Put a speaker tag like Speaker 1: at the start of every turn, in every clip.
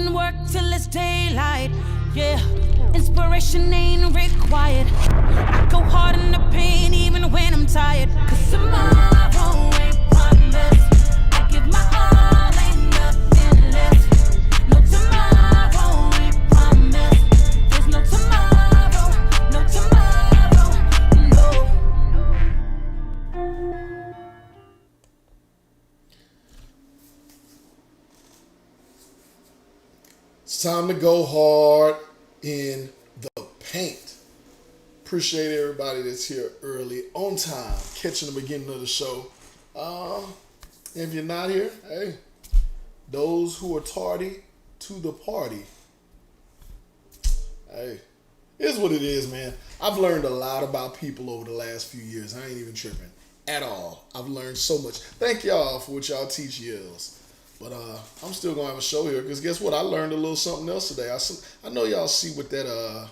Speaker 1: putting work till it's daylight. Yeah, inspiration ain't required. I go hard in the pain even when I'm tired. Cause tomorrow ain't promised. I give my all, ain't nothing less. No tomorrow ain't promised. There's no tomorrow, no tomorrow, no.
Speaker 2: It's time to go hard in the paint. Appreciate everybody that's here early, on time, catching the beginning of the show. If you're not here, hey, those who are tardy to the party. Hey, here's what it is, man. I've learned a lot about people over the last few years. I ain't even tripping at all. I've learned so much. Thank y'all for what y'all teach yells. But I'm still gonna have a show here because guess what? I learned a little something else today. I know y'all see what that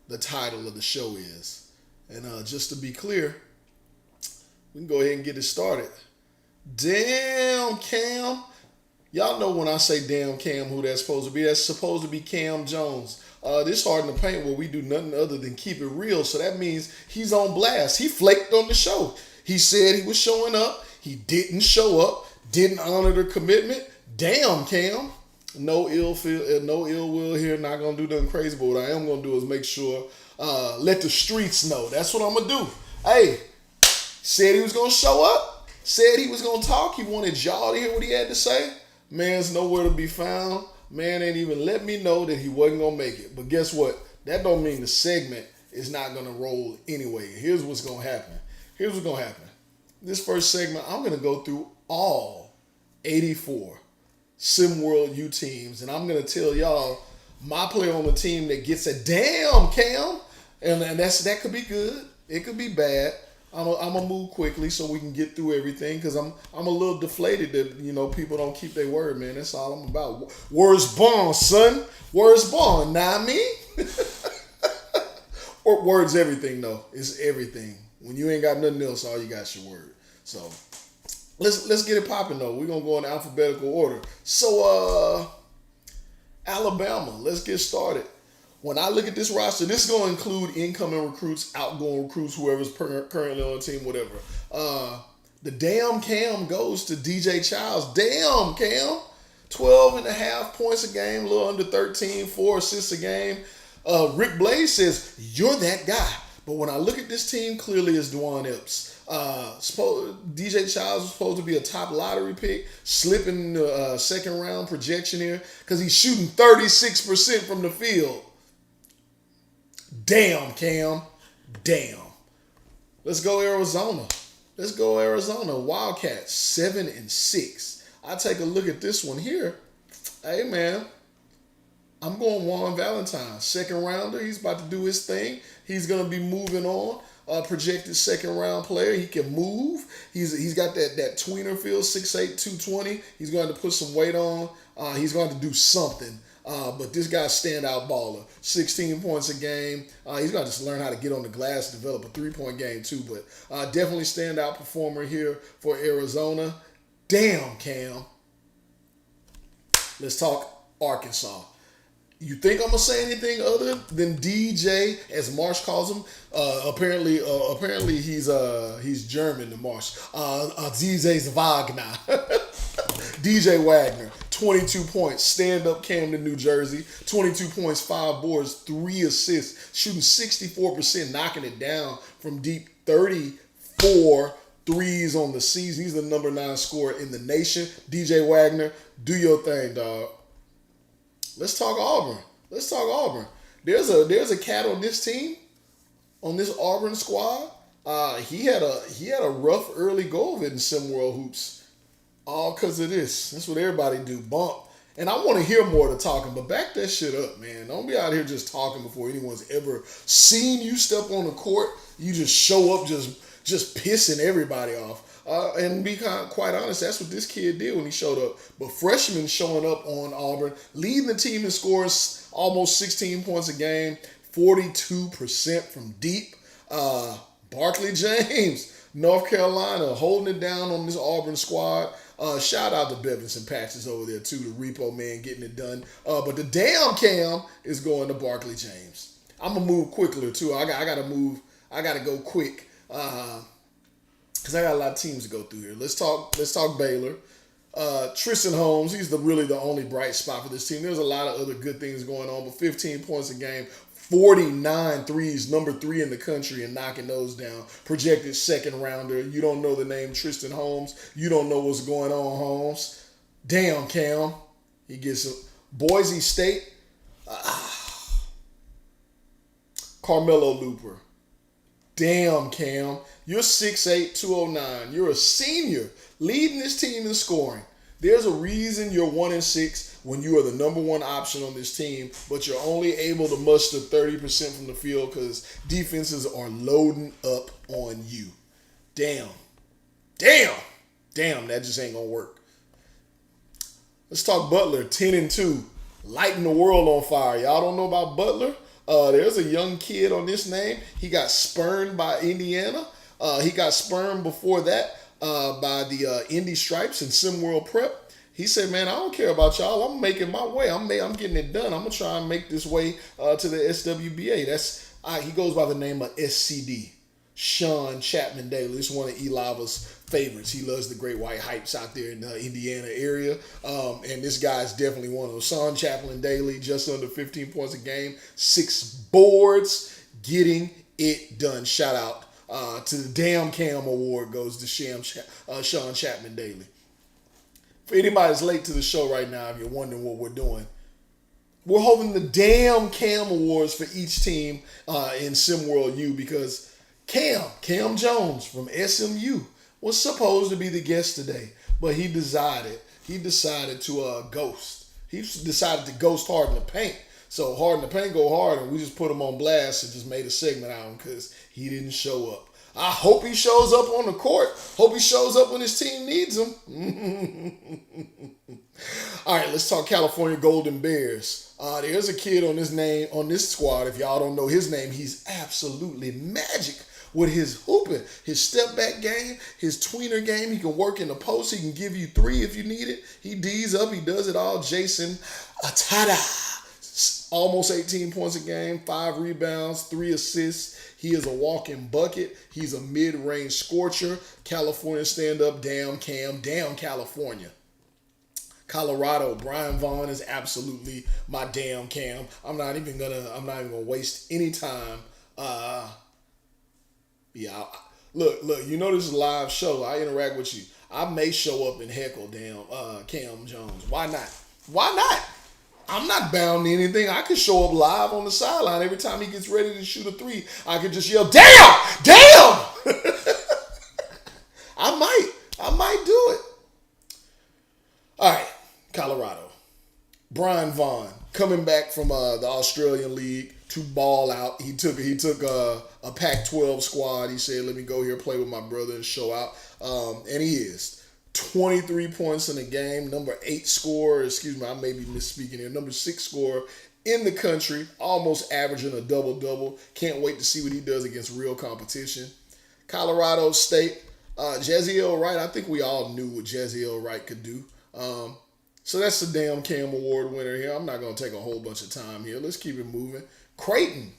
Speaker 2: the title of the show is. And just to be clear, we can go ahead and get it started. Damn Cam. Y'all know when I say damn Cam who that's supposed to be. That's supposed to be Cam Jones. This Hard in the Paint where we do nothing other than keep it real. So that means he's on blast. He flaked on the show. He said he was showing up. He didn't show up, didn't honor the commitment. Damn, Cam. No ill will here. Not gonna do nothing crazy, but what I am gonna do is make sure, let the streets know. That's what I'm gonna do. Hey, said he was gonna show up. Said he was gonna talk. He wanted y'all to hear what he had to say. Man's nowhere to be found. Man ain't even let me know that he wasn't gonna make it. But guess what? That don't mean the segment is not gonna roll anyway. Here's what's gonna happen. This first segment, I'm going to go through all 84 SimWorld U teams, and I'm going to tell y'all my player on the team that gets a damn Cam, and that could be good. It could be bad. I'm going to move quickly so we can get through everything because I'm a little deflated that, people don't keep their word, man. That's all I'm about. Words bond, son. Words bond. Not me. Or words everything, though. It's everything. When you ain't got nothing else, all you got is your word. So let's get it popping though. We're gonna go in alphabetical order. So Alabama, let's get started. When I look at this roster, this is gonna include incoming recruits, outgoing recruits, whoever's currently on the team, whatever. The damn Cam goes to DJ Childs. Damn Cam, 12 and a half points a game, a little under 13, 4 assists a game. Rick Blaze says, you're that guy. But when I look at this team, clearly it's Dwan Epps. DJ Childs was supposed to be a top lottery pick, slipping the second round projection here because he's shooting 36% from the field. Damn, Cam. Damn. Let's go Arizona. Wildcats, 7-6. I take a look at this one here. Hey, man. I'm going Juan Valentine, second rounder. He's about to do his thing. He's going to be moving on. Projected second round player. He can move. He's got that tweener feel, 6'8", 220. He's going to put some weight on. He's going to do something. But this guy's standout baller. 16 points a game. He's going to just learn how to get on the glass, develop a three-point game too. But definitely standout performer here for Arizona. Damn, Cam. Let's talk Arkansas. You think I'm gonna say anything other than DJ, as Marsh calls him? Apparently he's German. To Marsh. DJ's Wagner. DJ Wagner, 22 points, stand-up Cam to New Jersey, 22 points, 5 boards, 3 assists, shooting 64%, knocking it down from deep, 34 threes on the season. He's the number 9 scorer in the nation. DJ Wagner, do your thing, dog. Let's talk Auburn. There's a cat on this team, on this Auburn squad. He had a rough early go of it in SimWorld Hoops, all because of this. That's what everybody do, bump. And I want to hear more of the talking, but back that shit up, man. Don't be out here just talking before anyone's ever seen you step on the court. You just show up just pissing everybody off. And be quite honest, that's what this kid did when he showed up. But freshman showing up on Auburn, leading the team in scores, almost 16 points a game, 42% from deep. Barkley James, North Carolina, holding it down on this Auburn squad. Shout out to Bevins and Patches over there too, the repo man getting it done. But the damn cam is going to Barkley James. I'm gonna move quickly too. I gotta move. I gotta go quick because I got a lot of teams to go through here. Let's talk Baylor. Tristan Holmes, he's really the only bright spot for this team. There's a lot of other good things going on, but 15 points a game, 49 threes, number 3 in the country, and knocking those down. Projected second rounder. You don't know the name Tristan Holmes. You don't know what's going on, Holmes. Damn, Cam. He gets a Boise State. Carmelo Looper. Damn, Cam. You're 6'8", 209. You're a senior leading this team in scoring. There's a reason you're 1-6 when you are the number 1 option on this team, but you're only able to muster 30% from the field because defenses are loading up on you. Damn, that just ain't gonna work. Let's talk Butler, 10-2, lighting the world on fire. Y'all don't know about Butler? There's a young kid on this name. He got spurned by Indiana. He got spurned before that by the Indy Stripes and SimWorld Prep. He said, man, I don't care about y'all. I'm making my way. I'm getting it done. I'm going to try and make this way to the SWBA. He goes by the name of SCD, Sean Chapman Daly. This is one of Elava's favorites. He loves the Great White Hypes out there in the Indiana area. And this guy's definitely one of those. Sean Chapman Daly, just under 15 points a game, 6 boards, getting it done. Shout out to the Damn Cam Award goes to Sean Chapman Daly. For anybody that's late to the show right now, if you're wondering what we're doing, we're holding the Damn Cam Awards for each team in SimWorld U because Cam Jones from SMU was supposed to be the guest today, but he decided to ghost. He decided to ghost Hard in the Paint. So Hard in the Paint go hard, and we just put him on blast and just made a segment out of him because he didn't show up. I hope he shows up on the court. Hope he shows up when his team needs him. All right, let's talk California Golden Bears. There's a kid on this squad. If y'all don't know his name, he's absolutely magic with his hooping, his step back game, his tweener game. He can work in the post. He can give you 3 if you need it. He D's up. He does it all. Jason Atada. Almost 18 points a game, 5 rebounds, 3 assists. He is a walking bucket. He's a mid-range scorcher. California stand-up, damn Cam, damn California. Colorado, Brian Vaughn is absolutely my damn Cam. I'm not even gonna waste any time. Look, you know this is a live show. I interact with you. I may show up and heckle damn Cam Jones. Why not? I'm not bound to anything. I could show up live on the sideline every time he gets ready to shoot a 3. I could just yell, damn! I might do it. All right, Colorado. Brian Vaughn coming back from the Australian League to ball out. He took a Pac-12 squad. He said, let me go here, play with my brother and show out. And he is. 23 points in a game, number 8 scorer, I may be misspeaking here, number 6 scorer in the country, almost averaging a double-double. Can't wait to see what he does against real competition. Colorado State, Jaziel Wright, I think we all knew what Jaziel Wright could do. So that's the damn Cam Award winner here. I'm not going to take a whole bunch of time here. Let's keep it moving. Creighton,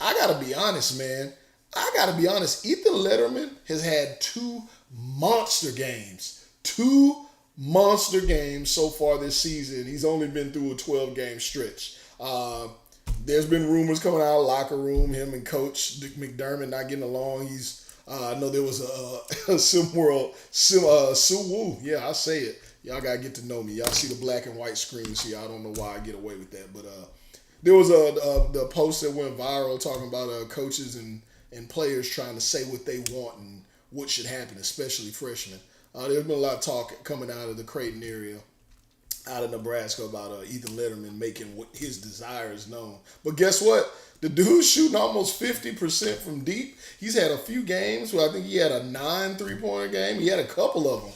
Speaker 2: I got to be honest, man. Ethan Letterman has had 2 monster games. 2 monster games so far this season. He's only been through a 12-game stretch. There's been rumors coming out of the locker room, him and Coach McDermott not getting along. I know there was a SimWorld, Suwoo. Yeah, I say it. Y'all got to get to know me. Y'all see the black and white screens here. I don't know why I get away with that. But there was the post that went viral talking about coaches and players trying to say what they want and what should happen, especially freshmen. There's been a lot of talk coming out of the Creighton area, out of Nebraska, about Ethan Letterman making what his desires known. But guess what? The dude's shooting almost 50% from deep. He's had a few games where I think he had a 9 3-pointer game. He had a couple of them.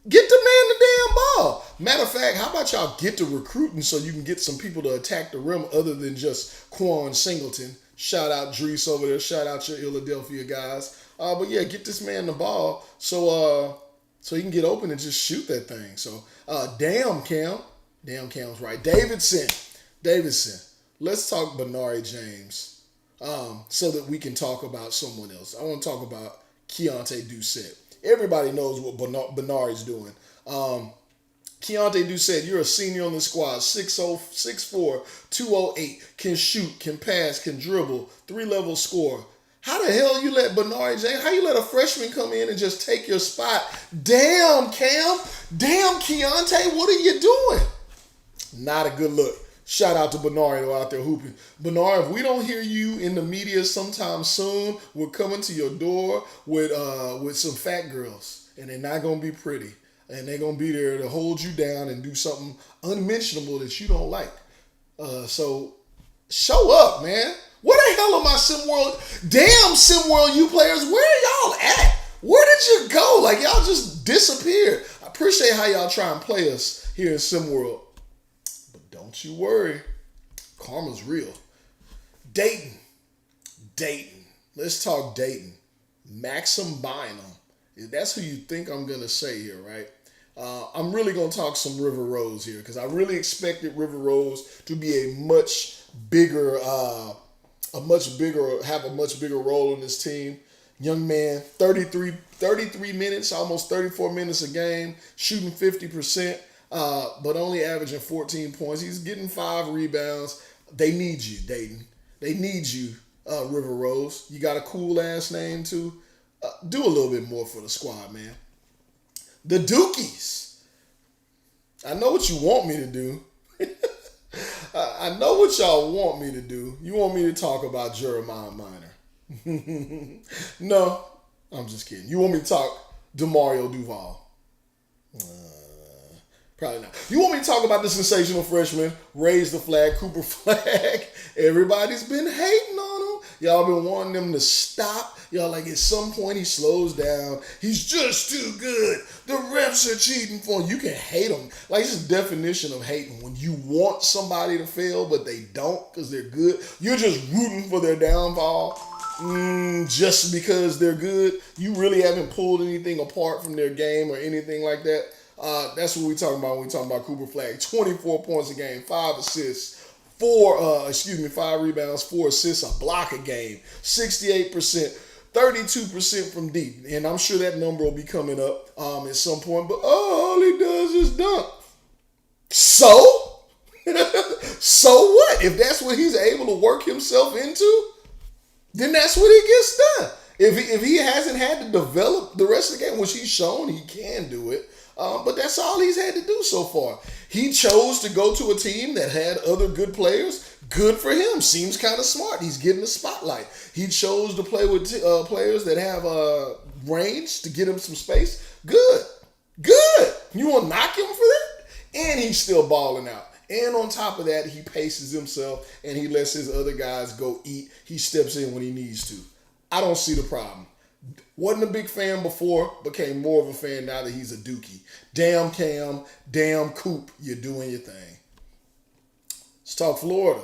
Speaker 2: Get the man the damn ball. Matter of fact, how about y'all get to recruiting so you can get some people to attack the rim other than just Quan Singleton. Shout out Drees over there. Shout out your Philadelphia guys. But yeah, get this man the ball so so he can get open and just shoot that thing. So, damn, Cam. Damn, Cam's right. Davidson. Let's talk Benari James so that we can talk about someone else. I want to talk about Keontae Doucette. Everybody knows what Benari's doing. Keontae Doucette, you're a senior on the squad, 6'0", 6'4", 208, can shoot, can pass, can dribble, 3-level scorer. How the hell you let Benari James, how you let a freshman come in and just take your spot? Damn, Cam. Damn, Keontae, what are you doing? Not a good look. Shout out to Benari out there hooping. Benari, if we don't hear you in the media sometime soon, we're coming to your door with some fat girls, and they're not going to be pretty. And they're going to be there to hold you down and do something unmentionable that you don't like. So show up, man. Where the hell are my SimWorld? Damn, SimWorld U players, where are y'all at? Where did you go? Like, y'all just disappeared. I appreciate how y'all try and play us here in SimWorld. But don't you worry. Karma's real. Dayton. Let's talk Dayton. Maxim Bynum. That's who you think I'm going to say here, right? I'm really going to talk some River Rose here because I really expected River Rose to be have a much bigger role in this team. Young man, 33 minutes, almost 34 minutes a game, shooting 50%, but only averaging 14 points. He's getting 5 rebounds. They need you, Dayton. They need you, River Rose. You got a cool ass name too. Do a little bit more for the squad, man. The Dukies. I know what you want me to do. I know what y'all want me to do. You want me to talk about Jeremiah Minor. No, I'm just kidding. You want me to talk DeMario Duval. Probably not. You want me to talk about the sensational freshman, Raise the Flag, Cooper Flag. Everybody's been hating on him. Y'all been wanting them to stop. Y'all like at some point he slows down. He's just too good. The refs are cheating for him. You can hate him. Like it's the definition of hating. When you want somebody to fail, but they don't because they're good. You're just rooting for their downfall. Just because they're good. You really haven't pulled anything apart from their game or anything like that. That's what we're talking about when we're talking about Cooper Flag. 24 points a game, 5 assists, 5 rebounds, 4 assists, a block a game, 68%, 32% from deep. And I'm sure that number will be coming up at some point. But all he does is dunk. So? So what? If that's what he's able to work himself into, then that's what he gets done. If he hasn't had to develop the rest of the game, which he's shown he can do it, but that's all he's had to do so far. He chose to go to a team that had other good players. Good for him. Seems kind of smart. He's getting the spotlight. He chose to play with players that have range to get him some space. Good. You want to knock him for that? And he's still balling out. And on top of that, he paces himself and he lets his other guys go eat. He steps in when he needs to. I don't see the problem. Wasn't a big fan before, became more of a fan now that he's a Dookie. Damn Cam, damn Coop, you're doing your thing. Let's talk Florida.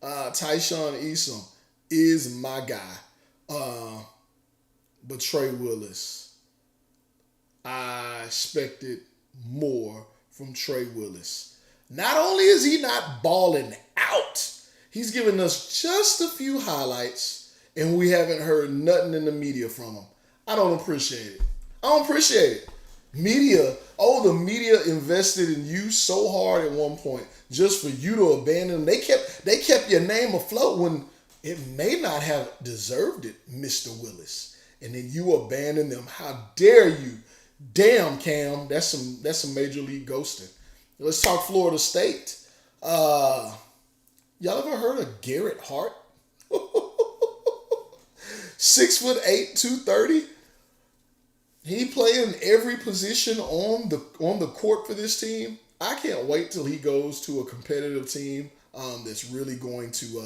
Speaker 2: Tyshawn Eason is my guy. But Trey Willis, I expected more from Trey Willis. Not only is he not balling out, he's giving us just a few highlights, and we haven't heard nothing in the media from him. I don't appreciate it. The media invested in you so hard at one point just for you to abandon them. They kept your name afloat when it may not have deserved it, Mr. Willis. And then you abandon them. How dare you? Damn, Cam. That's some major league ghosting. Let's talk Florida State. Y'all ever heard of Garrett Hart? 6'8", 230. He playing every position on the court for this team. I can't wait till he goes to a competitive team that's really going to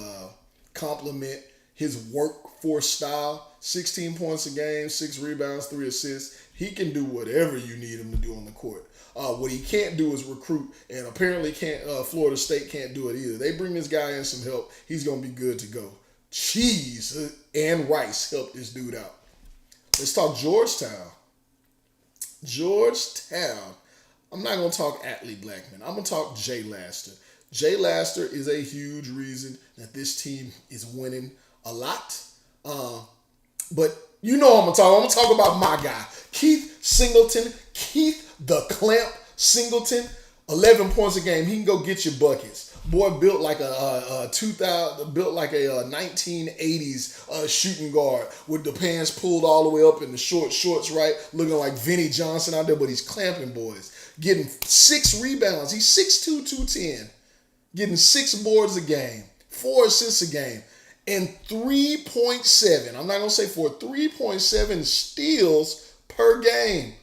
Speaker 2: complement his workforce style. 16 points a game, 6 rebounds, 3 assists. He can do whatever you need him to do on the court. What he can't do is recruit, and apparently Florida State can't do it either. They bring this guy in some help, he's going to be good to go. Cheese and rice helped this dude out. Let's talk Georgetown. Georgetown. I'm not going to talk Atlee Blackman. I'm going to talk Jay Laster. Jay Laster is a huge reason that this team is winning a lot. But you know what I'm going to talk about my guy, Keith Singleton. Keith the Clamp Singleton, 11 points a game. He can go get your buckets. Boy built like a 1980s shooting guard with the pants pulled all the way up and the shorts, right? Looking like Vinnie Johnson out there, but he's clamping boys. Getting 6 rebounds. He's 6'2", 210. Getting 6 boards a game, 4 assists a game, and 3.7. I'm not going to say 4, 3.7 steals per game.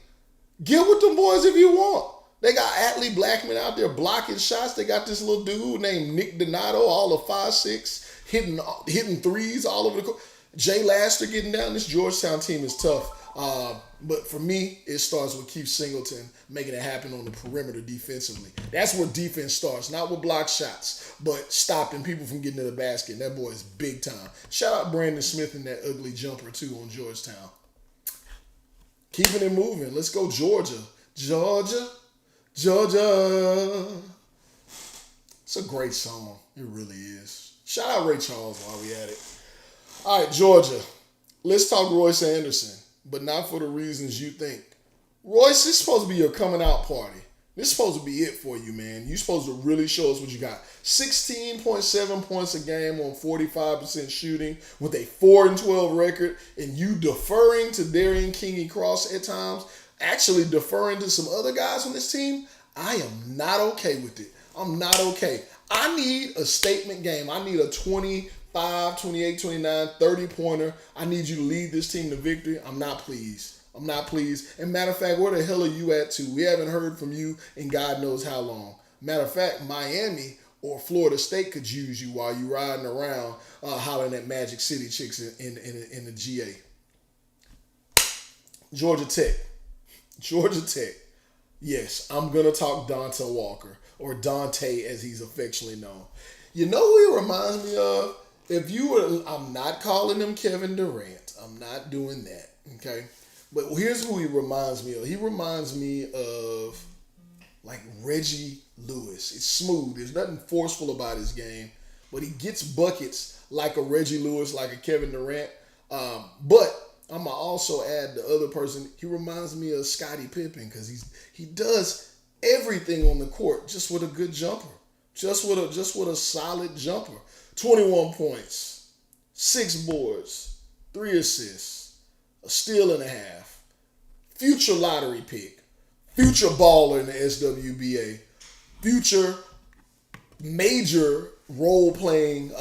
Speaker 2: Get with them boys if you want. They got Atlee Blackman out there blocking shots. They got this little dude named Nick Donato, all of 5'6", hitting threes all over the court. Jay Laster getting down. This Georgetown team is tough. But for me, it starts with Keith Singleton making it happen on the perimeter defensively. That's where defense starts, not with block shots, but stopping people from getting to the basket. And that boy is big time. Shout out Brandon Smith and that ugly jumper, too, on Georgetown. Keeping it moving. Let's go Georgia. Georgia. It's a great song. It really is. Shout out Ray Charles while we at it. All right, Georgia. Let's talk Royce Anderson, but not for the reasons you think. Royce, this is supposed to be your coming out party. This is supposed to be it for you, man. You're supposed to really show us what you got. 16.7 points a game on 45% shooting with a 4-12 record, and you deferring to Darian Kingy-Cross at times, actually deferring to some other guys on this team. I am not okay with it. I'm not okay. I need a statement game. I need a 25, 28, 29, 30-pointer. I need you to lead this team to victory. I'm not pleased. And matter of fact, where the hell are you at too? We haven't heard from you in God knows how long. Matter of fact, Miami or Florida State could use you while you riding around hollering at Magic City chicks in the GA. Georgia Tech. Yes, I'm going to talk Dante Walker, or Dante as he's affectionately known. You know who he reminds me of? I'm not calling him Kevin Durant. I'm not doing that, okay? But here's who he reminds me of. He reminds me of like Reggie Lewis. It's smooth. There's nothing forceful about his game, but he gets buckets like a Reggie Lewis, like a Kevin Durant. But I'm going to also add the other person. He reminds me of Scottie Pippen because he does everything on the court just with a good jumper. Just with a solid jumper. 21 points, 6 boards, 3 assists, a steal and a half, future lottery pick, future baller in the SWBA, future major role-playing,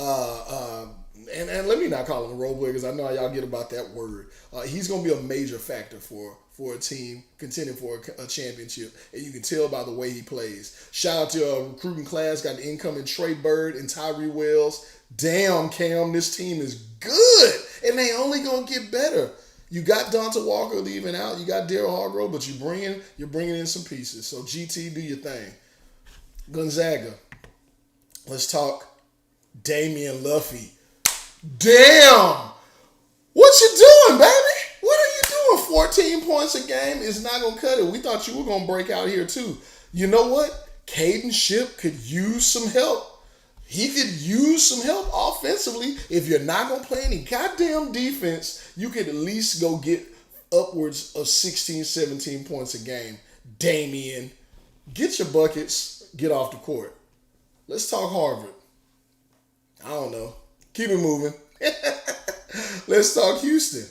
Speaker 2: and let me not call him a role player because I know how y'all get about that word. He's going to be a major factor for a team contending for a championship, and you can tell by the way he plays. Shout out to a recruiting class, got an incoming Trey Bird and Tyree Wells. Damn, Cam, this team is good, and they only going to get better. You got Dante Walker leaving out. You got Daryl Hargrove, but you're bringing in some pieces. So GT, do your thing. Gonzaga. Let's talk Damian Luffy. Damn! What you doing, baby? What are you doing? 14 points a game is not going to cut it. We thought you were going to break out here too. You know what? Caden Shipp could use some help. He could use some help offensively. If you're not going to play any goddamn defense, you could at least go get upwards of 16, 17 points a game. Damian, get your buckets, get off the court. Let's talk Harvard. I don't know. Keep it moving. Let's talk Houston.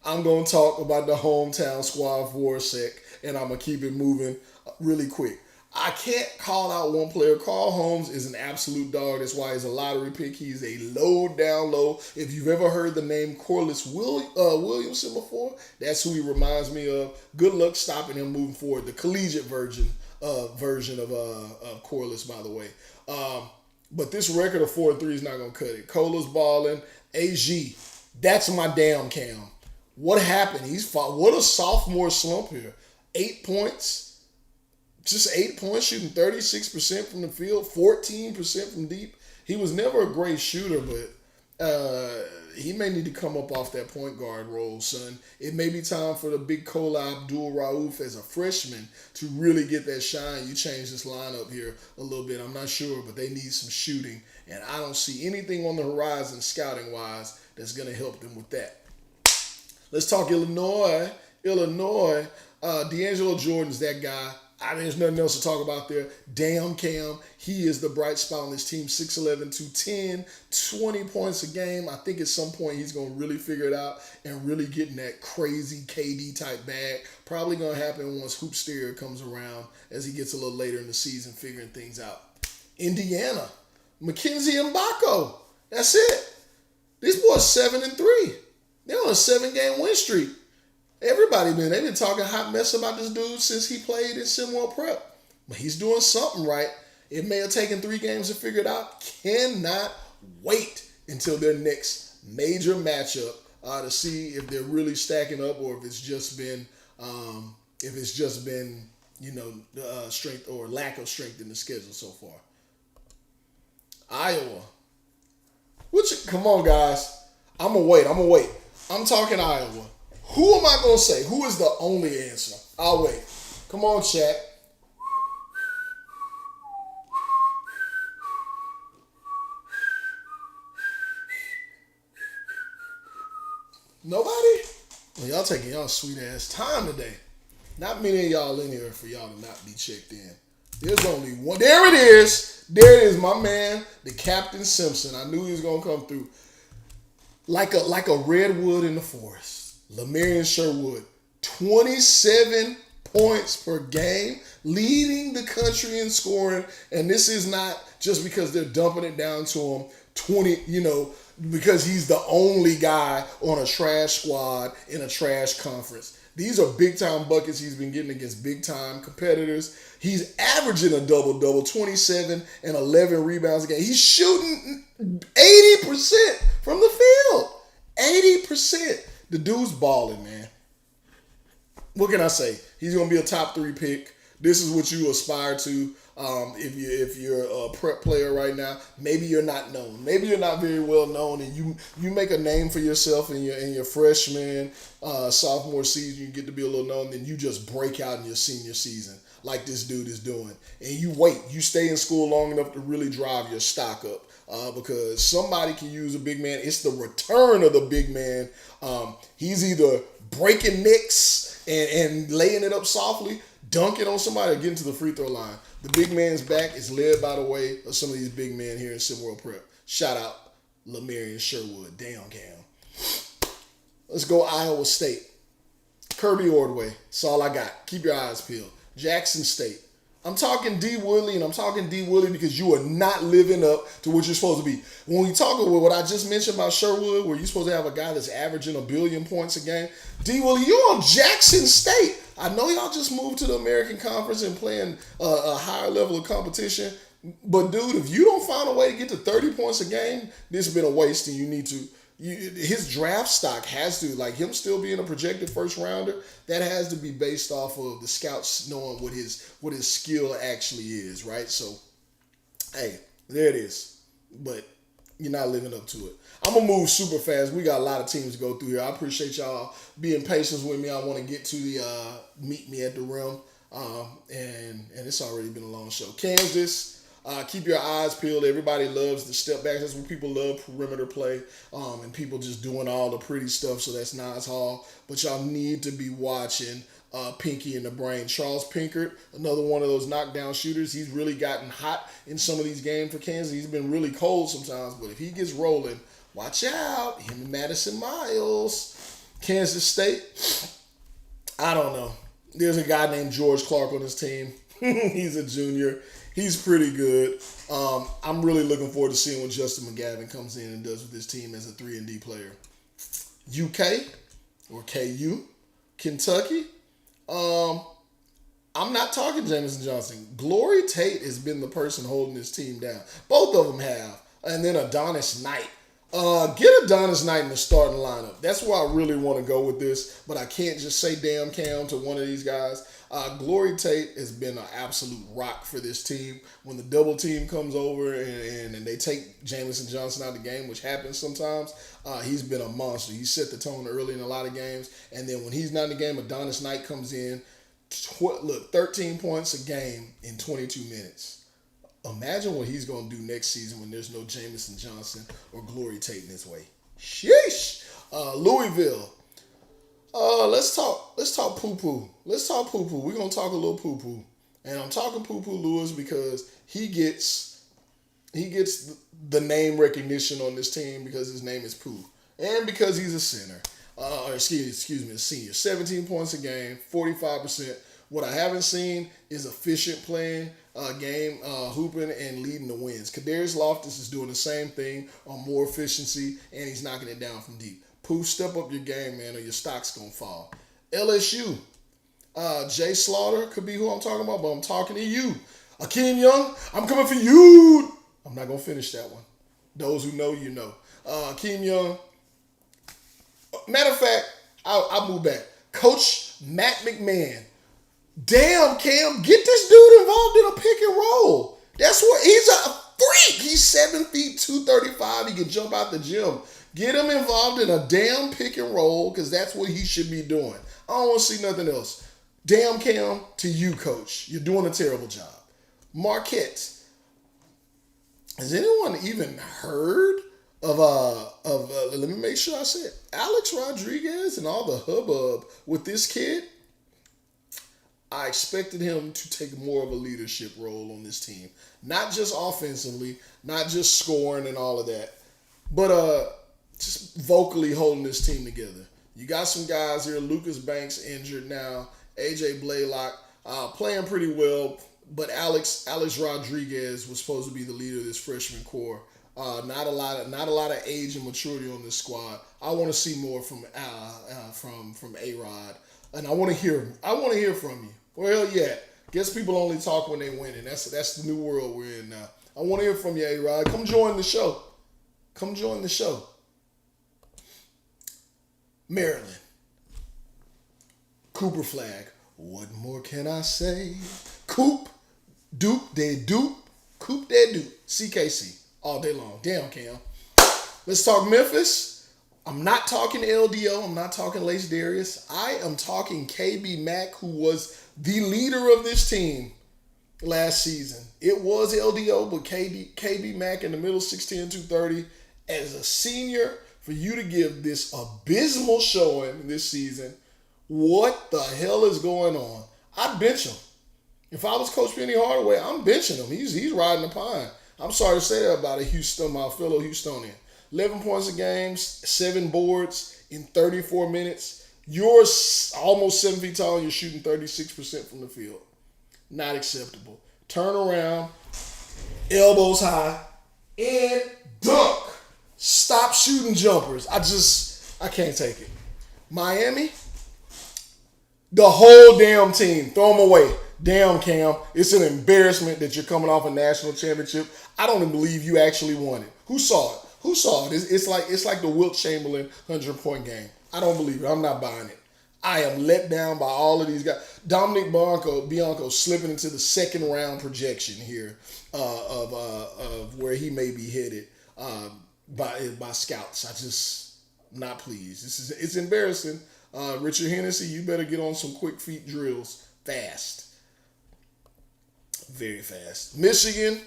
Speaker 2: I'm going to talk about the hometown squad for a sec, and I'm going to keep it moving really quick. I can't call out one player. Carl Holmes is an absolute dog. That's why he's a lottery pick. He's a down low. If you've ever heard the name Corliss Williamson before, that's who he reminds me of. Good luck stopping him moving forward. The collegiate version of Corliss, by the way. But this record of 4-3 is not going to cut it. Cola's balling. AG, that's my damn Cam. What happened? What a sophomore slump here. 8 points. Just 8 points, shooting 36% from the field, 14% from deep. He was never a great shooter, but he may need to come up off that point guard role, son. It may be time for the big Kola Abdul-Rauf as a freshman to really get that shine. You change this lineup here a little bit. I'm not sure, but they need some shooting. And I don't see anything on the horizon scouting-wise that's going to help them with that. Let's talk Illinois. D'Angelo Jordan's that guy. There's nothing else to talk about there. Damn Cam. He is the bright spot on this team. 6'11", 210, 20 points a game. I think at some point he's going to really figure it out and really get in that crazy KD type bag. Probably going to happen once Hoopstereo comes around as he gets a little later in the season figuring things out. Indiana. Mackenzie Mbako. That's it. These boys 7-3. They're on a 7-game win streak. They've been talking hot mess about this dude since he played in SimWorld Prep. But he's doing something right. It may have taken 3 games to figure it out. Cannot wait until their next major matchup to see if they're really stacking up or if it's just been strength or lack of strength in the schedule so far. Iowa. Come on, guys. I'm gonna wait. I'm talking Iowa. Who am I going to say? Who is the only answer? I'll wait. Come on, chat. Nobody? Well, y'all taking y'all sweet ass time today. Not many of y'all in here for y'all to not be checked in. There's only one. There it is. There it is, my man, the Captain Simpson. I knew he was going to come through. Like a redwood in the forest. Lamarian Sherwood, 27 points per game, leading the country in scoring. And this is not just because they're dumping it down to him, because he's the only guy on a trash squad in a trash conference. These are big-time buckets he's been getting against big-time competitors. He's averaging a double-double, 27 and 11 rebounds a game. He's shooting 80% from the field. 80%. The dude's balling, man. What can I say? He's going to be a top 3 pick. This is what you aspire to. If you're a prep player right now, maybe you're not known. Maybe you're not very well known, and you make a name for yourself in your freshman, sophomore season. You get to be a little known, then you just break out in your senior season like this dude is doing. And you wait. You stay in school long enough to really drive your stock up. Because somebody can use a big man. It's the return of the big man. He's either breaking necks and laying it up softly, dunking on somebody, or getting to the free throw line. The big man's back is led by the way of some of these big men here in SimWorld Prep. Shout out Lamarian Sherwood. Damn, Cam. Let's go Iowa State. Kirby Ordway. That's all I got. Keep your eyes peeled. Jackson State. I'm talking D. Woodley, and I'm talking D. Woodley because you are not living up to what you're supposed to be. When we talk about what I just mentioned about Sherwood, where you're supposed to have a guy that's averaging 1 billion points a game, D. Woodley, you're on Jackson State. I know y'all just moved to the American Conference and playing a higher level of competition, but dude, if you don't find a way to get to 30 points a game, this has been a waste, and you need to. His draft stock has to, like him still being a projected first rounder, that has to be based off of the scouts knowing what his skill actually is, right? So, hey, there it is. But you're not living up to it. I'm going to move super fast. We got a lot of teams to go through here. I appreciate y'all being patient with me. I want to get to the meet me at the rim. And it's already been a long show. Kansas. Keep your eyes peeled. Everybody loves the step back. That's what people love, perimeter play, and people just doing all the pretty stuff. So that's Nas Hall. But y'all need to be watching Pinky in the Brain. Charles Pinkert, another one of those knockdown shooters. He's really gotten hot in some of these games for Kansas. He's been really cold sometimes, but if he gets rolling, watch out. Him and Madison Miles. Kansas State, I don't know. There's a guy named George Clark on his team. He's a junior. He's pretty good. I'm really looking forward to seeing what Justin McGavin comes in and does with his team as a 3-and-D player. UK or KU, Kentucky. I'm not talking Jameson Johnson. Glory Tate has been the person holding this team down. Both of them have. And then Adonis Knight. Get Adonis Knight in the starting lineup. That's where I really want to go with this, but I can't just say damn Cam to one of these guys. Glory Tate has been an absolute rock for this team. When the double team comes over and they take Jamison Johnson out of the game, which happens sometimes, he's been a monster. He set the tone early in a lot of games. And then when he's not in the game, Adonis Knight comes in. 13 points a game in 22 minutes. Imagine what he's going to do next season when there's no Jamison Johnson or Glory Tate in his way. Sheesh. Louisville. Let's talk poo-poo. Let's talk poo-poo. We're going to talk a little poo-poo. And I'm talking poo-poo Lewis because he gets the name recognition on this team because his name is Pooh. And because he's a center. Excuse me, a senior. 17 points a game, 45%. What I haven't seen is efficient playing, game, hooping, and leading the wins. Kadarius Loftus is doing the same thing on more efficiency, and he's knocking it down from deep. Pooh, step up your game, man, or your stock's going to fall. LSU. Jay Slaughter could be who I'm talking about, but I'm talking to you. Akeem Young, I'm coming for you. I'm not going to finish that one. Those who know, you know. Akeem Young. Matter of fact, I'll move back. Coach Matt McMahon. Damn, Cam, get this dude involved in a pick and roll. That's what he's a freak. He's 7 feet 235. He can jump out the gym. Get him involved in a damn pick and roll because that's what he should be doing. I don't want to see nothing else. Damn, Cam, to you, coach. You're doing a terrible job. Marquette. Has anyone even heard of let me make sure I say it, Alex Rodriguez and all the hubbub with this kid? I expected him to take more of a leadership role on this team. Not just offensively, not just scoring and all of that, but just vocally holding this team together. You got some guys here. Lucas Banks injured now. AJ Blaylock playing pretty well, but Alex Rodriguez was supposed to be the leader of this freshman core. Not a lot of age and maturity on this squad. I want to see more from A-Rod, and I want to hear from you. Well, yeah. Guess people only talk when they win, and that's the new world we're in now. I want to hear from you, A-Rod. Come join the show. Maryland. Cooper Flag. What more can I say? Coop, dupe, de dupe, coop, de dupe. CKC. All day long. Damn, Cam. Let's talk Memphis. I'm not talking LDO. I'm not talking Lace Darius. I am talking KB Mack, who was the leader of this team last season. It was LDO, but KB Mack in the middle, 6'10", 230. As a senior, for you to give this abysmal showing this season, what the hell is going on? I'd bench him. If I was Coach Penny Hardaway, I'm benching him. He's riding the pine. I'm sorry to say that about my fellow Houstonian. 11 points a game, 7 boards in 34 minutes. You're almost 7 feet tall and you're shooting 36% from the field. Not acceptable. Turn around, elbows high, and dunk. Stop shooting jumpers. I can't take it. Miami, the whole damn team, throw them away. Damn, Cam, it's an embarrassment that you're coming off a national championship. I don't even believe you actually won it. Who saw it? It's like the Wilt Chamberlain 100-point game. I don't believe it. I'm not buying it. I am let down by all of these guys. Dominic Bianco slipping into the second round projection here of where he may be headed by scouts. I'm not pleased. It's embarrassing. Richard Hennessy, you better get on some quick feet drills fast. Very fast. Michigan,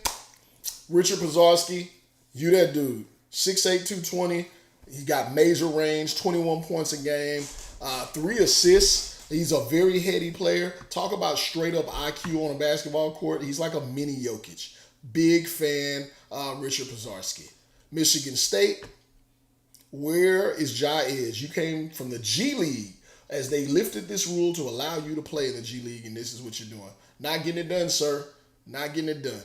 Speaker 2: Richard Pazarski, you that dude. 6'8", 220. He got major range, 21 points a game, 3 assists. He's a very heady player. Talk about straight up IQ on a basketball court. He's like a mini Jokic. Big fan, Richard Pazarski. Michigan State, where is Ja Edge? You came from the G League as they lifted this rule to allow you to play in the G League, and this is what you're doing. Not getting it done, sir. Not getting it done.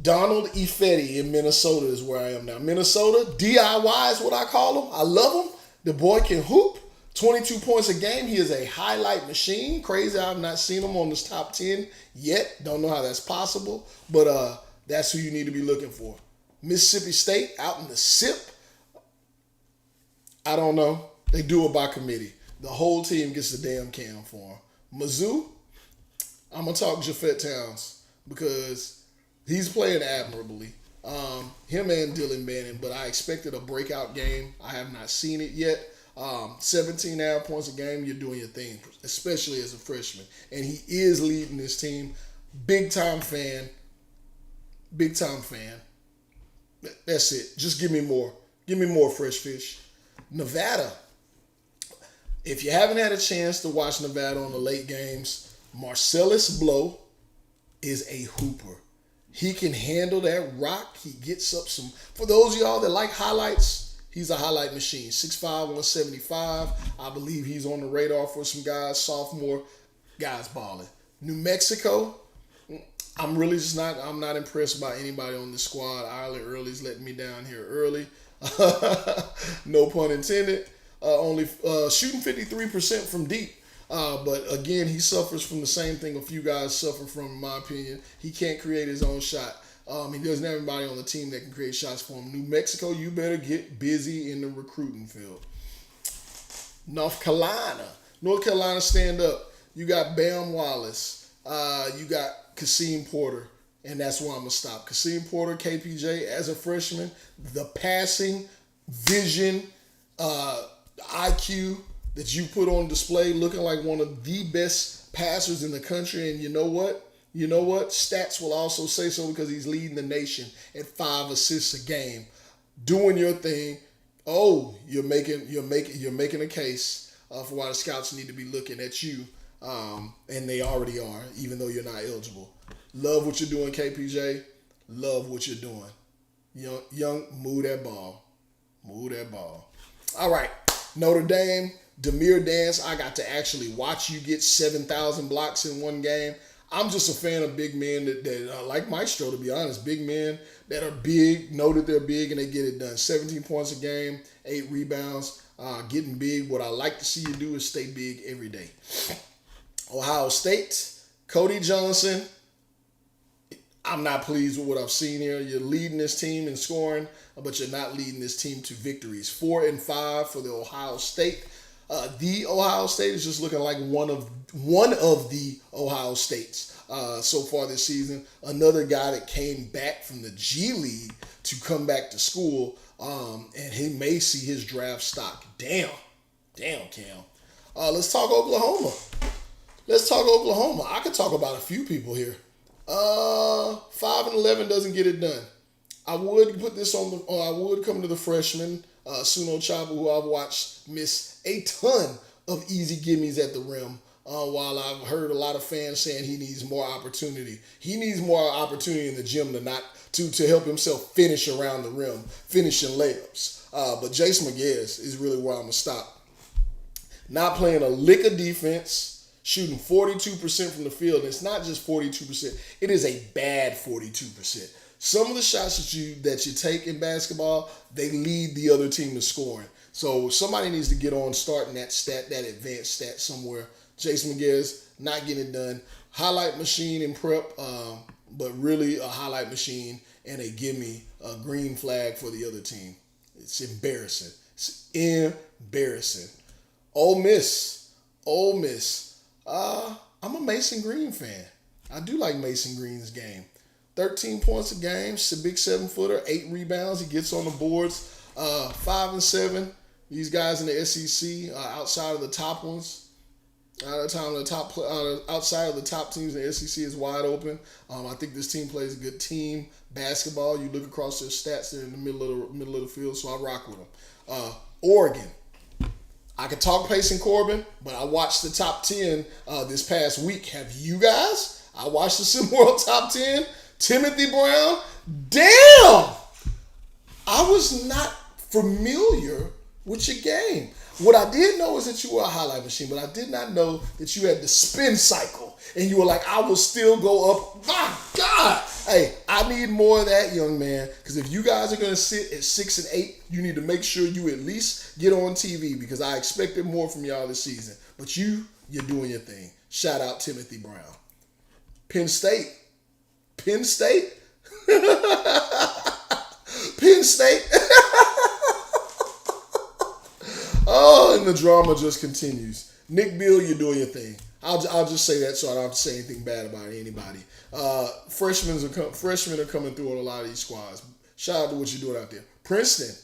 Speaker 2: Donald Ifedi in Minnesota is where I am now. Minnesota, DIY is what I call him. I love him. The boy can hoop. 22 points a game. He is a highlight machine. Crazy, I've not seen him on this top 10 yet. Don't know how that's possible, but that's who you need to be looking for. Mississippi State out in the SIP. I don't know. They do it by committee. The whole team gets the damn cam for him. Mizzou, I'm going to talk Japhett Towns because he's playing admirably. Him and Dylan Bannon, but I expected a breakout game. I have not seen it yet. 17.5 points a game, you're doing your thing, especially as a freshman. And he is leading this team. Big time fan. Big time fan. That's it. Just give me more. Give me more fresh fish. Nevada. If you haven't had a chance to watch Nevada on the late games, Marcellus Blow is a hooper. He can handle that rock. He gets up some. For those of y'all that like highlights, he's a highlight machine. 6'5", 175. I believe he's on the radar for some guys. Sophomore guys balling. New Mexico. I'm really just not. I'm not impressed by anybody on the squad. Ireland Early's letting me down here early. No pun intended. Only shooting 53% from deep. But again, he suffers from the same thing a few guys suffer from, in my opinion. He can't create his own shot. He doesn't have anybody on the team that can create shots for him. New Mexico, you better get busy in the recruiting field. North Carolina, stand up. You got Bam Wallace. You got Kaseem Porter. And that's where I'm going to stop. Kaseem Porter, KPJ, as a freshman, the passing, vision, IQ that you put on display, looking like one of the best passers in the country. And you know what? Stats will also say so because he's leading the nation at 5 assists a game. Doing your thing. Oh, you're making a case for why the scouts need to be looking at you. And they already are, even though you're not eligible. Love what you're doing, KPJ. Love what you're doing. Young, move that ball. Move that ball. All right. Notre Dame, Demir Dance. I got to actually watch you get 7,000 blocks in one game. I'm just a fan of big men that like Maestro, to be honest. Big men that are big, know that they're big, and they get it done. 17 points a game, 8 rebounds, getting big. What I like to see you do is stay big every day. Ohio State, Cody Johnson. I'm not pleased with what I've seen here. You're leading this team in scoring, but you're not leading this team to victories. 4-5 for the Ohio State. The Ohio State is just looking like one of the Ohio States so far this season. Another guy that came back from the G League to come back to school, and he may see his draft stock. Damn, Cam. Let's talk Oklahoma. I could talk about a few people here. 5-11 doesn't get it done. I would put this on I would come to the freshman, Suno Chaba, who I've watched miss a ton of easy gimmies at the rim. While I've heard a lot of fans saying he needs more opportunity. He needs more opportunity in the gym to help himself finish around the rim, finishing layups. But Jace McGuinness is really where I'm going to stop. Not playing a lick of defense. Shooting 42% from the field. And it's not just 42%. It is a bad 42%. Some of the shots that you take in basketball, they lead the other team to scoring. So somebody needs to get on starting that advanced stat somewhere. Jason McGuinness, not getting it done. Highlight machine in prep, but really a highlight machine and a green flag for the other team. It's embarrassing. It's embarrassing. Ole Miss. I'm a Mason Green fan. I do like Mason Green's game. 13 points a game, big 7-footer, 8 rebounds. He gets on the boards. 5-7. These guys in the SEC, outside of the top ones, outside of the top teams in the SEC is wide open. I think this team plays a good team basketball. You look across their stats; they're in the middle of the field, so I rock with them. Oregon. I could talk Payson Corbin, but I watched the top 10 this past week. Have you guys? I watched the SimWorld top 10. Timothy Brown. Damn! I was not familiar with your game. What I did know is that you were a highlight machine, but I did not know that you had the spin cycle. And you were like, I will still go up. My God! Hey, I need more of that, young man. Because if you guys are going to sit at 6 and 8, you need to make sure you at least get on TV because I expected more from y'all this season. But you're doing your thing. Shout out Timothy Brown. Penn State. Penn State. Oh, and the drama just continues. Nick Bill, you're doing your thing. I'll just say that so I don't have to say anything bad about anybody. Freshmen are coming through on a lot of these squads. Shout out to what you're doing out there. Princeton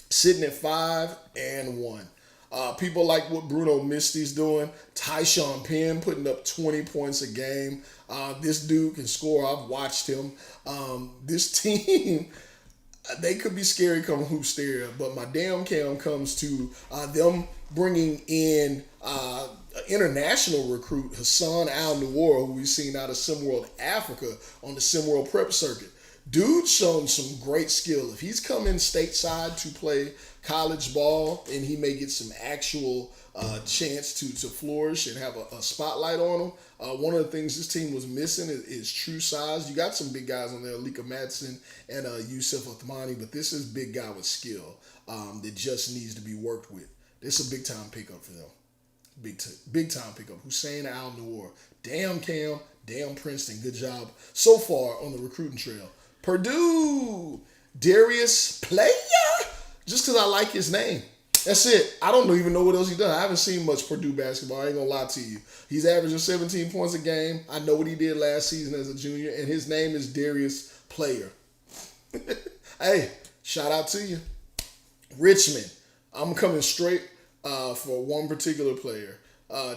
Speaker 2: sitting at 5-1. People like what Bruno Misty's doing. Tyshawn Penn putting up 20 points a game. This dude can score. I've watched him. This team, they could be scary come hoop stereo, but my damn cam comes to them bringing in international recruit Hassan Al-Noor, who we've seen out of SimWorld Africa on the SimWorld Prep Circuit. Dude's shown some great skill. If he's coming stateside to play college ball and he may get some actual chance to flourish and have a spotlight on him, one of the things this team was missing is true size. You got some big guys on there, Alika Madsen and Yusuf Othmani, but this is a big guy with skill that just needs to be worked with. This is a big-time pickup for them. Big-time pickup. Hussein Al-Noor. Damn Cam, damn Princeton. Good job so far on the recruiting trail. Purdue, Darius Player, just because I like his name. That's it. I don't even know what else he's done. I haven't seen much Purdue basketball. I ain't going to lie to you. He's averaging 17 points a game. I know what he did last season as a junior, and his name is Darius Player. Hey, shout out to you. Richmond, I'm coming straight for one particular player.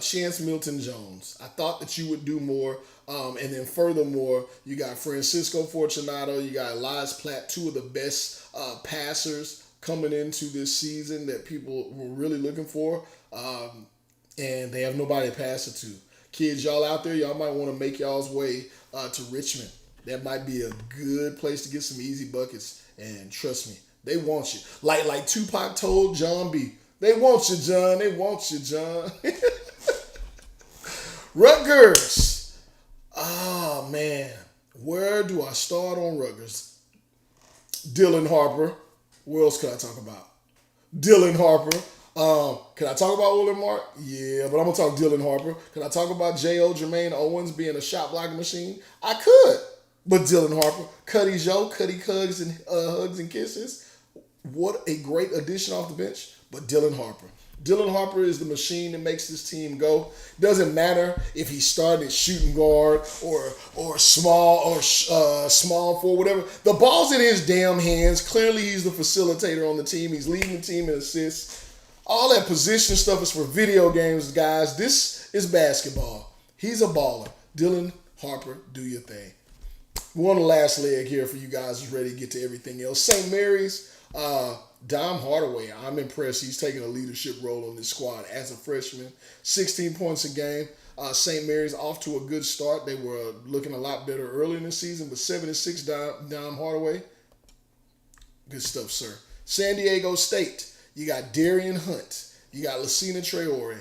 Speaker 2: Chance Milton-Jones. I thought that you would do more. And then furthermore, you got Francisco Fortunato, you got Elias Platt, two of the best passers coming into this season that people were really looking for. And they have nobody to pass it to. Kids, y'all out there, y'all might want to make y'all's way to Richmond. That might be a good place to get some easy buckets. And trust me, they want you. Like Tupac told John B. They want you, John. They want you, John. Rutgers. Oh, man. Where do I start on Rutgers? Dylan Harper. What else could I talk about? Dylan Harper. Can I talk about Willard Mark? Yeah, but I'm going to talk Dylan Harper. Can I talk about J.O. Jermaine Owens being a shot blocking machine? I could. But Dylan Harper, Cuddy Joe, Cuddy hugs and kisses. What a great addition off the bench. But Dylan Harper. Dylan Harper is the machine that makes this team go. Doesn't matter if he started shooting guard or small small forward, whatever. The ball's in his damn hands. Clearly, he's the facilitator on the team. He's leading the team in assists. All that position stuff is for video games, guys. This is basketball. He's a baller. Dylan Harper, do your thing. We're on the last leg here for you guys who's ready to get to everything else. St. Mary's. Dom Hardaway, I'm impressed. He's taking a leadership role on this squad as a freshman. 16 points a game. St. Mary's off to a good start. They were looking a lot better early in the season, but 7-6 Dom Hardaway. Good stuff, sir. San Diego State, you got Darian Hunt. You got Lucina Traore.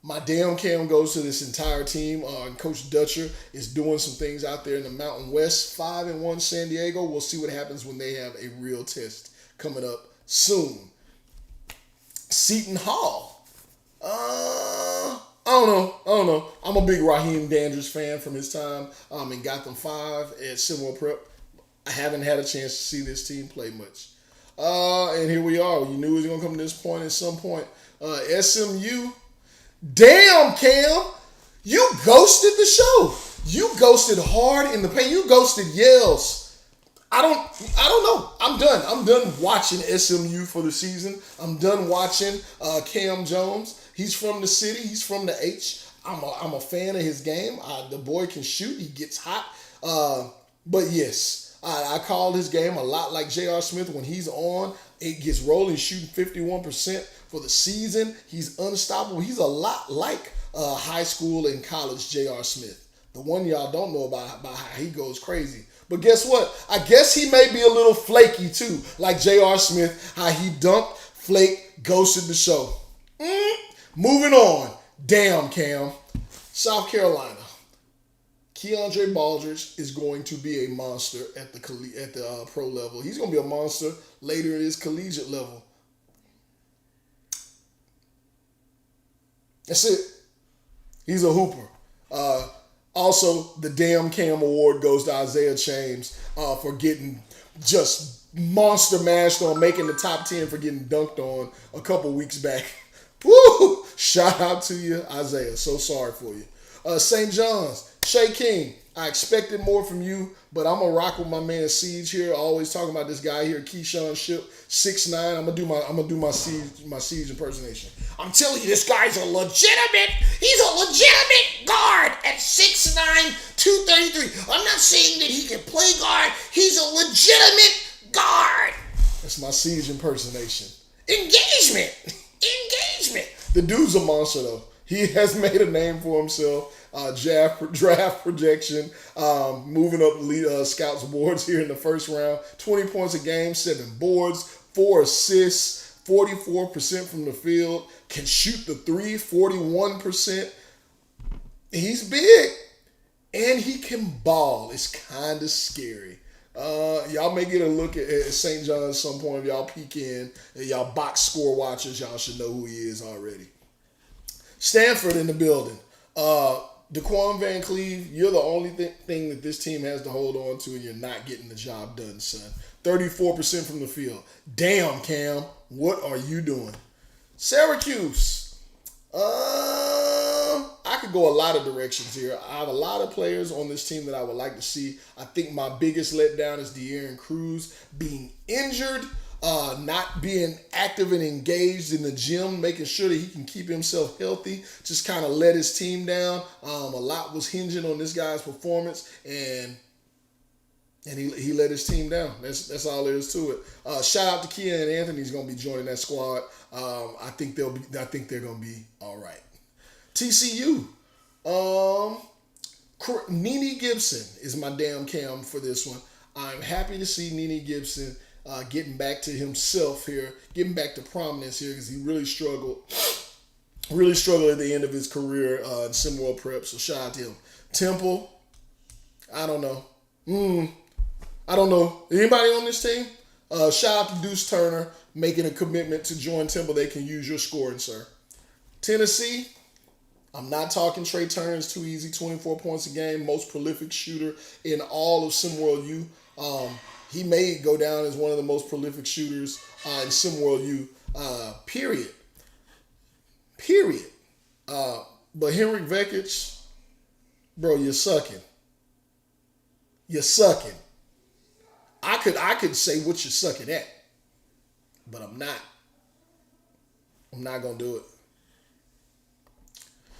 Speaker 2: My damn cam goes to this entire team. Coach Dutcher is doing some things out there in the Mountain West. 5-1 San Diego. We'll see what happens when they have a real test coming up soon. Seton Hall. I don't know. I'm a big Raheem Dandridge fan from his time in Gotham 5 at SimWorld Prep. I haven't had a chance to see this team play much. And here we are. You knew it was going to come to this point at some point. SMU. Damn, Cam. You ghosted the show. You ghosted hard in the paint. You ghosted Yales. I don't know. I'm done. I'm done watching SMU for the season. I'm done watching Cam Jones. He's from the city. He's from the H. I'm a fan of his game. The boy can shoot. He gets hot. But yes, I called his game a lot like J.R. Smith. When he's on, it gets rolling, shooting 51% for the season. He's unstoppable. He's a lot like high school and college J.R. Smith. The one y'all don't know about how he goes crazy. But guess what? I guess he may be a little flaky too, like J.R. Smith, how he dumped, flaked, ghosted the show. Moving on. Damn, Cam. South Carolina. Keandre Baldridge is going to be a monster at the pro level. He's going to be a monster later at his collegiate level. That's it. He's a hooper. Also, the Damn Cam Award goes to Isaiah James for getting just monster mashed on, making the top 10 for getting dunked on a couple weeks back. Woo! Shout out to you, Isaiah. So sorry for you. St. John's, Shay King. I expected more from you, but I'm gonna rock with my man Siege here. Always talking about this guy here, Keyshawn Ship, 6'9". I'm gonna do my Siege impersonation. I'm telling you, this guy's he's a legitimate guard at 6'9", 233. I'm not saying that he can play guard. He's a legitimate guard. That's my Siege impersonation. Engagement. The dude's a monster though. He has made a name for himself. Draft projection, moving up scouts boards here in the first round. 20 points a game, 7 boards, 4 assists, 44% from the field. Can shoot the three, 41%. He's big, and he can ball. It's kind of scary. Y'all may get a look at St. John at some point. If y'all peek in, y'all box score watchers, y'all should know who he is already. Stanford in the building. Daquan Van Cleve, you're the only thing that this team has to hold on to, and you're not getting the job done, son. 34% from the field. Damn, Cam, what are you doing? Syracuse. I could go a lot of directions here. I have a lot of players on this team that I would like to see. I think my biggest letdown is De'Aaron Cruz being injured. Not being active and engaged in the gym, making sure that he can keep himself healthy, just kind of let his team down. A lot was hinging on this guy's performance, and he let his team down. That's all there is to it. Shout out to Kia and Anthony. He's going to be joining that squad. I think they're going to be all right. TCU. Nene Gibson is my damn Cam for this one. I'm happy to see Nene Gibson getting back to himself here, getting back to prominence here, because he really struggled at the end of his career in SimWorld Prep. So shout out to him. Temple, I don't know. Anybody on this team? Shout out to Deuce Turner making a commitment to join Temple. They can use your scoring, sir. Tennessee, I'm not talking Trey Turner. It's too easy. 24 points a game, most prolific shooter in all of SimWorld U. He may go down as one of the most prolific shooters in SimWorld U, period. But Henrik Vekic, bro, you're sucking. I could say what you're sucking at, but I'm not. I'm not going to do it.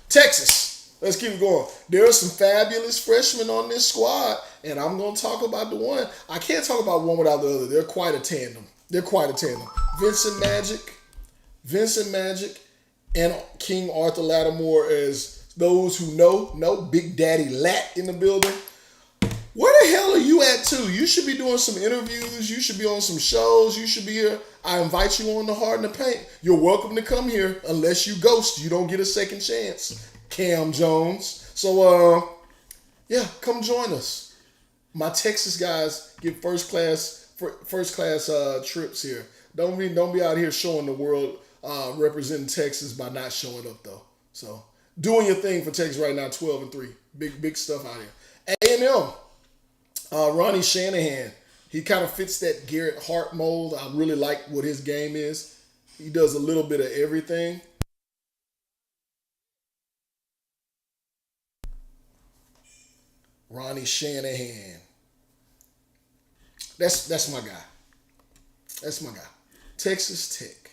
Speaker 2: Texas. Let's keep going. There are some fabulous freshmen on this squad, and I'm going to talk about the one. I can't talk about one without the other. They're quite a tandem. Vincent Magic, and King Arthur Lattimore, as those who know, Big Daddy Lat in the building. Where the hell are you at, too? You should be doing some interviews. You should be on some shows. You should be here. I invite you on the Hard in the Paint. You're welcome to come here. Unless you ghost, you don't get a second chance. Cam Jones. So, come join us. My Texas guys get first class trips here. Don't be out here showing the world representing Texas by not showing up though. So doing your thing for Texas right now, 12-3, big stuff out here. A&M, Ronnie Shanahan. He kind of fits that Garrett Hart mold. I really like what his game is. He does a little bit of everything. Ronnie Shanahan. That's my guy. Texas Tech.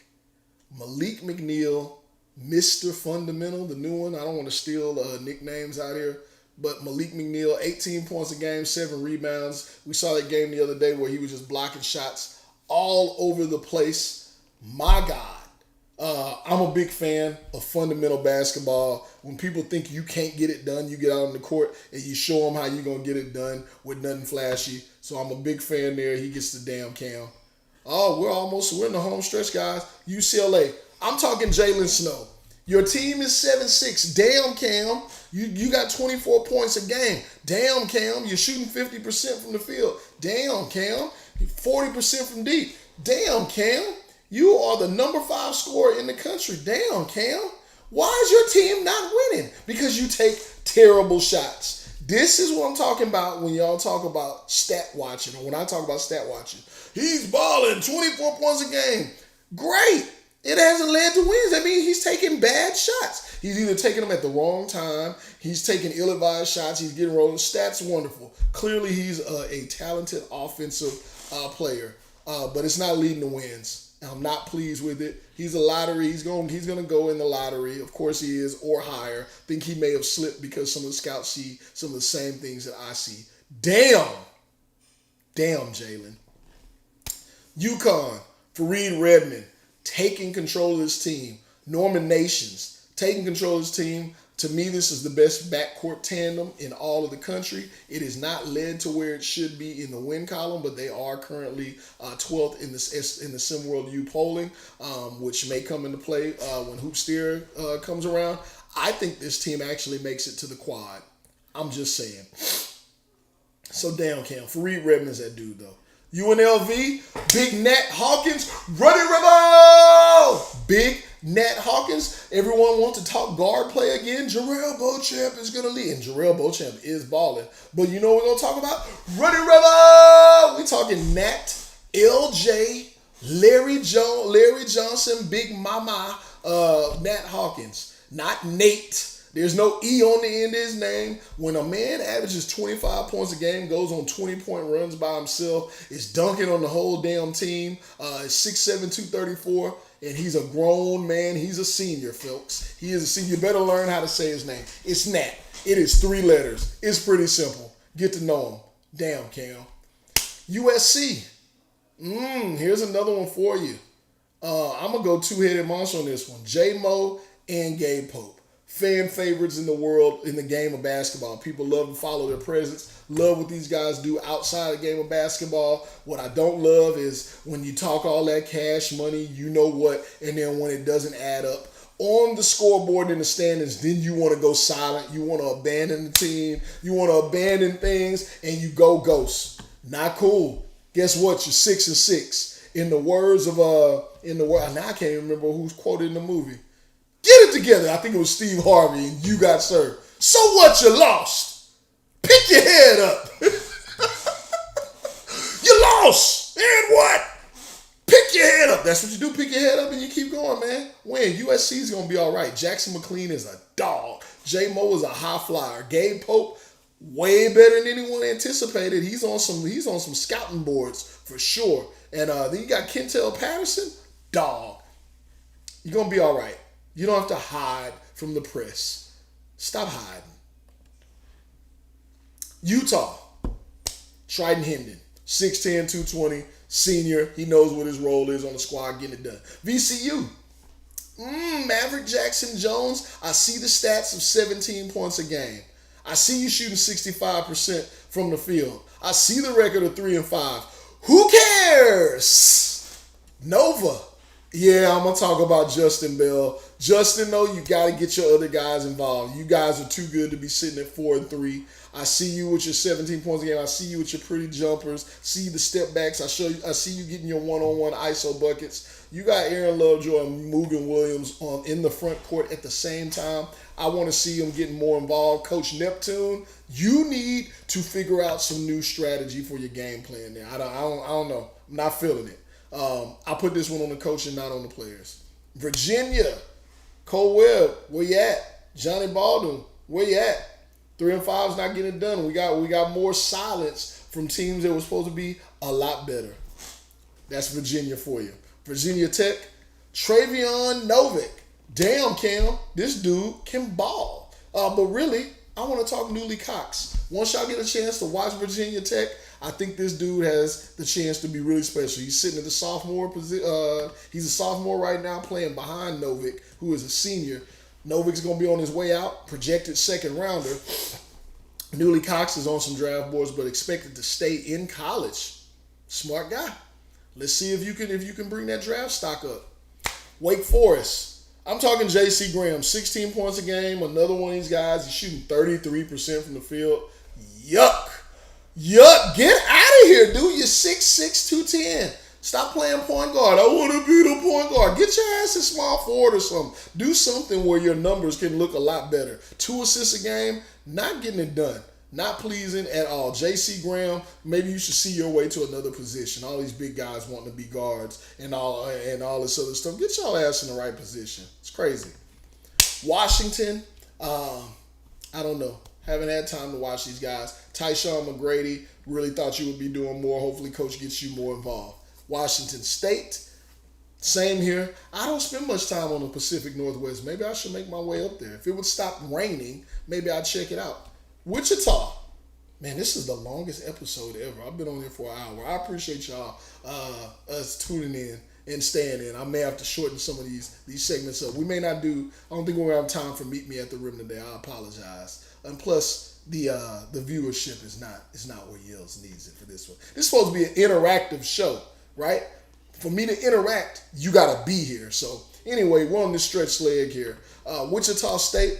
Speaker 2: Malik McNeil, Mr. Fundamental, the new one. I don't want to steal nicknames out here, but Malik McNeil, 18 points a game, 7 rebounds. We saw that game the other day where he was just blocking shots all over the place. My God. I'm a big fan of fundamental basketball. When people think you can't get it done, you get out on the court and you show them how you're going to get it done with nothing flashy. So I'm a big fan there. He gets the damn Cam. Oh, we're in the home stretch, guys. UCLA. I'm talking Jalen Snow. Your team is 7-6. Damn, Cam. You got 24 points a game. Damn, Cam. You're shooting 50% from the field. Damn, Cam. 40% from deep. Damn, Cam. You are the number 5 scorer in the country. Damn, Cam. Why is your team not winning? Because you take terrible shots. This is what I'm talking about when y'all talk about stat watching, or when I talk about stat watching. He's balling 24 points a game. Great. It hasn't led to wins. I mean, he's taking bad shots. He's either taking them at the wrong time. He's taking ill-advised shots. He's getting rolling. Stats wonderful. Clearly, he's a talented offensive player, but it's not leading to wins. I'm not pleased with it. He's a lottery. He's going to go in the lottery. Of course he is, or higher. I think he may have slipped because some of the scouts see some of the same things that I see. Damn, Jalen. UConn, Fareed Redmond, taking control of this team. Norman Nations, taking control of this team. To me, this is the best backcourt tandem in all of the country. It is not led to where it should be in the win column, but they are currently 12th in the SimWorld U polling, which may come into play when Hoopsteer comes around. I think this team actually makes it to the quad. I'm just saying. So damn, Cam. Fareed Redmond's that dude, though. UNLV, Big Nat Hawkins, Running Rebel! Big Nat Hawkins. Everyone wants to talk guard play again. Jarrell Beauchamp is going to lead. And Jarrell Beauchamp is balling. But you know what we're going to talk about? Running Rebel! We're talking Nat, LJ, Larry Johnson, Big Mama, Nat Hawkins. Not Nate. There's no E on the end of his name. When a man averages 25 points a game, goes on 20-point runs by himself, is dunking on the whole damn team, is 6'7", 234, and he's a grown man. He's a senior, folks. He is a senior. You better learn how to say his name. It's Nat. It is 3 letters. It's pretty simple. Get to know him. Damn, Cam. USC. Here's another one for you. I'm going to go two-headed monster on this one. J-Mo and Gabe Pope. Fan favorites in the world in the game of basketball. People love to follow their presence, love what these guys do outside the game of basketball. What I don't love is when you talk all that cash money, you know what, and then when it doesn't add up on the scoreboard in the standings, then you want to go silent. You want to abandon the team. You want to abandon things, and you go ghost. Not cool. Guess what? You're 6-6. In the words of now I can't even remember who's quoted in the movie. Get it together. I think it was Steve Harvey, and you got served. So what? You lost. Pick your head up. You lost. And what? Pick your head up. That's what you do. Pick your head up, and you keep going, man. Win. USC is going to be all right. Jackson McLean is a dog. J-Mo is a high flyer. Gabe Pope, way better than anyone anticipated. He's on some scouting boards for sure. And then you got Kentel Patterson, dog. You're going to be all right. You don't have to hide from the press. Stop hiding. Utah, Tridon Hendon, 6'10", 220, senior. He knows what his role is on the squad, getting it done. VCU, Maverick Jackson Jones. I see the stats of 17 points a game. I see you shooting 65% from the field. I see the record of 3-5. Who cares? Nova. Yeah, I'm going to talk about Justin Bell. Justin, though, you got to get your other guys involved. You guys are too good to be sitting at 4-3. I see you with your 17 points a game. I see you with your pretty jumpers. See the step backs. I see you getting your one-on-one ISO buckets. You got Aaron Lovejoy and Mugen Williams in the front court at the same time. I want to see them getting more involved. Coach Neptune, you need to figure out some new strategy for your game plan there. I don't know. I'm not feeling it. I put this one on the coach and not on the players. Virginia, Cole Webb, where you at? Johnny Baldwin, where you at? 3-5 is not getting it done. We got more silence from teams that were supposed to be a lot better. That's Virginia for you. Virginia Tech, Travion Novick. Damn, Cam, this dude can ball. But really, I want to talk Newly Cox. Once y'all get a chance to watch Virginia Tech, I think this dude has the chance to be really special. He's sitting at the sophomore position. He's a sophomore right now playing behind Novick, who is a senior. Novick's going to be on his way out, projected second rounder. Newly Cox is on some draft boards, but expected to stay in college. Smart guy. Let's see if you can bring that draft stock up. Wake Forest. I'm talking J.C. Graham, 16 points a game. Another one of these guys. He's shooting 33% from the field. Yuck. Get out of here, dude. You're 6'6", 210. Stop playing point guard. I want to be the point guard. Get your ass in small forward or something. Do something where your numbers can look a lot better. 2 assists a game, not getting it done. Not pleasing at all. J.C. Graham, maybe you should see your way to another position. All these big guys wanting to be guards and all this other stuff. Get y'all ass in the right position. It's crazy. Washington, I don't know. Haven't had time to watch these guys. Tyshawn McGrady, really thought you would be doing more. Hopefully, coach gets you more involved. Washington State, same here. I don't spend much time on the Pacific Northwest. Maybe I should make my way up there. If it would stop raining, maybe I'd check it out. Wichita. Man, this is the longest episode ever. I've been on here for an hour. I appreciate y'all us tuning in and staying in. I may have to shorten some of these segments up. We may not do, I don't think we're going to have time for Meet Me at the Rim today. I apologize. And plus, the viewership is not where Yells needs it for this one. This is supposed to be an interactive show, right? For me to interact, you got to be here. So anyway, we're on this stretch leg here. Wichita State.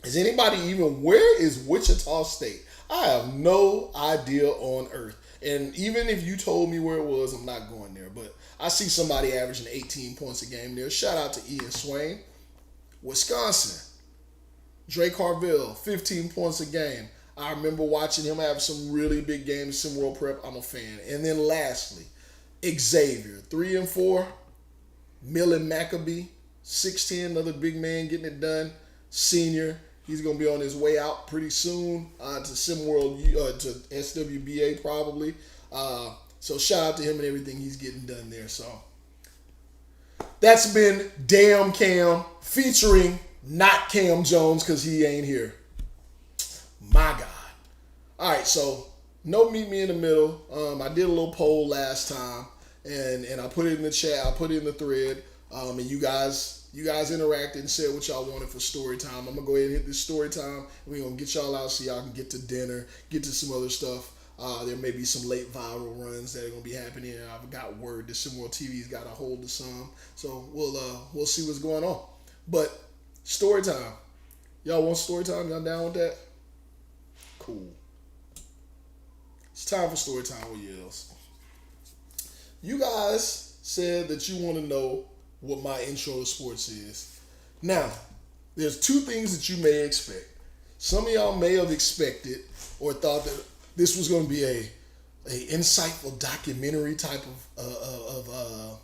Speaker 2: Is anybody even, where is Wichita State? I have no idea on earth. And even if you told me where it was, I'm not going there. But I see somebody averaging 18 points a game there. Shout out to Ian Swain. Wisconsin. Drake Harville, 15 points a game. I remember watching him have some really big games. SimWorld Prep, I'm a fan. And then lastly, Xavier, 3-4. Millen Maccabee, 6'10", another big man getting it done. Senior. He's going to be on his way out pretty soon to SimWorld, to SWBA probably. So shout out to him and everything he's getting done there. So that's been Damn Cam featuring not Cam Jones because he ain't here. My God. All right, so no Meet Me in the Middle. I did a little poll last time, and I put it in the chat. I put it in the thread, and you guys interacted and said what y'all wanted for story time. I'm going to go ahead and hit this story time. We're going to get y'all out so y'all can get to dinner, get to some other stuff. There may be some late viral runs that are going to be happening. I've got word that SimWorld TV's got a hold of some. So we'll see what's going on. But story time. Y'all want story time? Y'all down with that? Cool. It's time for story time with Yells. You guys said that you want to know what my intro to sports is. Now, there's two things that you may expect. Some of y'all may have expected or thought that this was going to be a insightful documentary type of